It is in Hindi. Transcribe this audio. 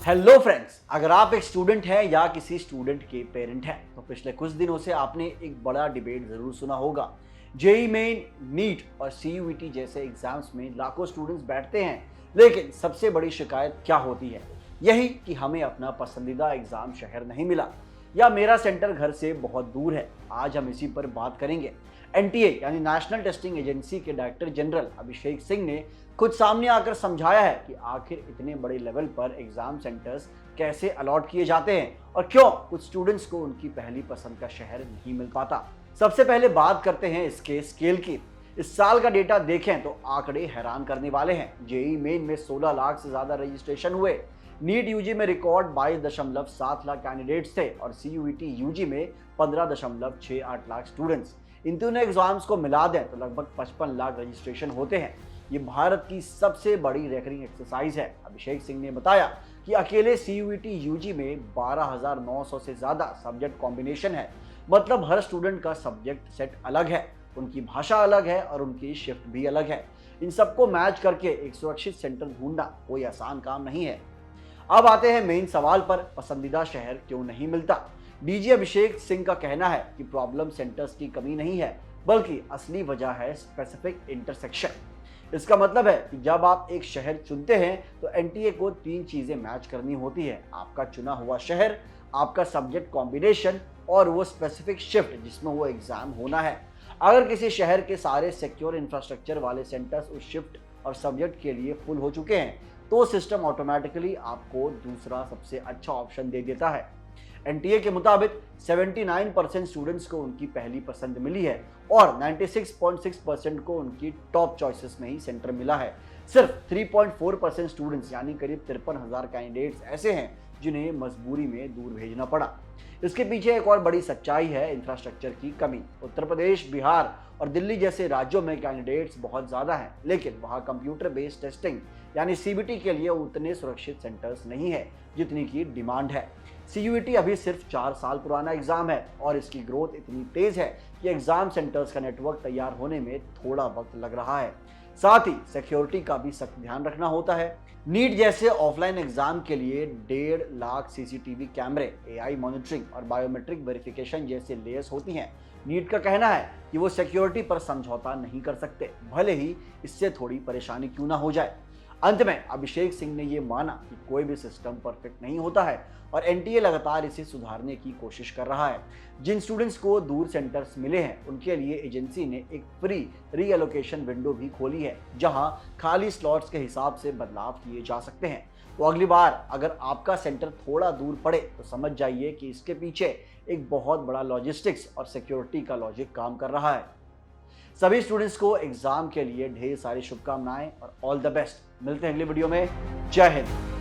हेलो फ्रेंड्स, अगर आप एक स्टूडेंट हैं या किसी स्टूडेंट के पेरेंट हैं तो पिछले कुछ दिनों से आपने एक बड़ा डिबेट जरूर सुना होगा। जेई मेन, नीट और सीयूईटी जैसे एग्जाम्स में लाखों स्टूडेंट्स बैठते हैं, लेकिन सबसे बड़ी शिकायत क्या होती है? यही कि हमें अपना पसंदीदा एग्जाम शहर नहीं मिला या मेरा सेंटर घर से बहुत दूर है। आज हम इसी पर बात करेंगे। एनटीए यानी नेशनल टेस्टिंग एजेंसी के डायरेक्टर जनरल अभिषेक सिंह ने खुद सामने आकर समझाया है कि आखिर इतने बड़े लेवल पर एग्जाम सेंटर्स कैसे अलॉट किए जाते हैं और क्यों कुछ स्टूडेंट्स को उनकी पहली पसंद का शहर नहीं मिल पाता। सबसे पहले बात करते हैं इसके स्केल की। इस साल का डेटा देखें तो आंकड़े हैरान करने वाले हैं। जेई मेन में 16 लाख से ज्यादा रजिस्ट्रेशन हुए। नीट यूजी में रिकॉर्ड 22.7 लाख कैंडिडेट्स थे और सीयूईटी यूजी में 15.68 लाख स्टूडेंट्स। इन तीनों एग्जाम्स को मिला दें तो लगभग 55 लाख रजिस्ट्रेशन होते हैं। ये भारत की सबसे बड़ी रैंकिंग एक्सरसाइज है। अभिषेक सिंह ने बताया कि अकेले सीयूईटी यूजी में 12,900 से ज्यादा सब्जेक्ट कॉम्बिनेशन है। मतलब हर स्टूडेंट का सब्जेक्ट सेट अलग है, उनकी भाषा अलग है और उनकी शिफ्ट भी अलग है। इन सबको मैच करके एक सुरक्षित सेंटर ढूंढना कोई आसान काम नहीं है। अब आते हैं मेन सवाल पर, पसंदीदा शहर क्यों नहीं मिलता। डीजी अभिषेक सिंह का कहना है कि प्रॉब्लम सेंटर्स की कमी नहीं है, बल्कि असली वजह है स्पेसिफिक इंटरसेक्शन। इसका मतलब है कि जब आप एक शहर चुनते हैं तो एनटीए को 3 चीजें मैच करनी होती है: आपका चुना हुआ शहर, आपका सब्जेक्ट कॉम्बिनेशन और वो स्पेसिफिक शिफ्ट जिसमें वो एग्जाम होना है। अगर किसी शहर के सारे सिक्योर इंफ्रास्ट्रक्चर वाले सेंटर्स उस शिफ्ट और सब्जेक्ट के लिए फुल हो चुके हैं तो सिस्टम ऑटोमेटिकली आपको दूसरा सबसे अच्छा ऑप्शन दे देता है। एनटीए के मुताबिक 79% स्टूडेंट्स को उनकी पहली पसंद मिली है और 96.6% को उनकी टॉप चॉइसेस में ही सेंटर मिला है। सिर्फ 3.4% स्टूडेंट्स यानी करीब 53,000 कैंडिडेट्स ऐसे हैं जिन्हें मजबूरी में दूर भेजना पड़ा। इसके पीछे एक और बड़ी सच्चाई है इंफ्रास्ट्रक्चर की कमी। उत्तर प्रदेश, बिहार और दिल्ली जैसे राज्यों में कैंडिडेट्स बहुत ज़्यादा हैं, लेकिन वहाँ कंप्यूटर बेस्ड टेस्टिंग यानी सीबीटी के लिए उतने सुरक्षित सेंटर्स नहीं है जितनी की डिमांड है। सीयूईटी अभी सिर्फ 4 साल पुराना एग्जाम है और इसकी ग्रोथ इतनी तेज है कि एग्जाम सेंटर्स का नेटवर्क तैयार होने में थोड़ा वक्त लग रहा है। साथ ही सिक्योरिटी का भी सख्त ध्यान रखना होता है। नीट जैसे ऑफलाइन एग्जाम के लिए 1.5 लाख सीसीटीवी कैमरे, एआई मॉनिटरिंग और बायोमेट्रिक वेरिफिकेशन जैसे लेयर्स होती हैं। नीट का कहना है कि वो सिक्योरिटी पर समझौता नहीं कर सकते, भले ही इससे थोड़ी परेशानी क्यों ना हो जाए। अंत में अभिषेक सिंह ने ये माना कि कोई भी सिस्टम परफेक्ट नहीं होता है और एनटीए लगातार इसे सुधारने की कोशिश कर रहा है। जिन स्टूडेंट्स को दूर सेंटर्स मिले हैं उनके लिए एजेंसी ने एक फ्री रीएलोकेशन विंडो भी खोली है, जहां खाली स्लॉट्स के हिसाब से बदलाव किए जा सकते हैं। तो अगली बार अगर आपका सेंटर थोड़ा दूर पड़े तो समझ जाइए कि इसके पीछे एक बहुत बड़ा लॉजिस्टिक्स और सिक्योरिटी का लॉजिक काम कर रहा है। सभी स्टूडेंट्स को एग्जाम के लिए ढेर सारी शुभकामनाएं और ऑल द बेस्ट। मिलते हैं अगली वीडियो में। जय हिंद।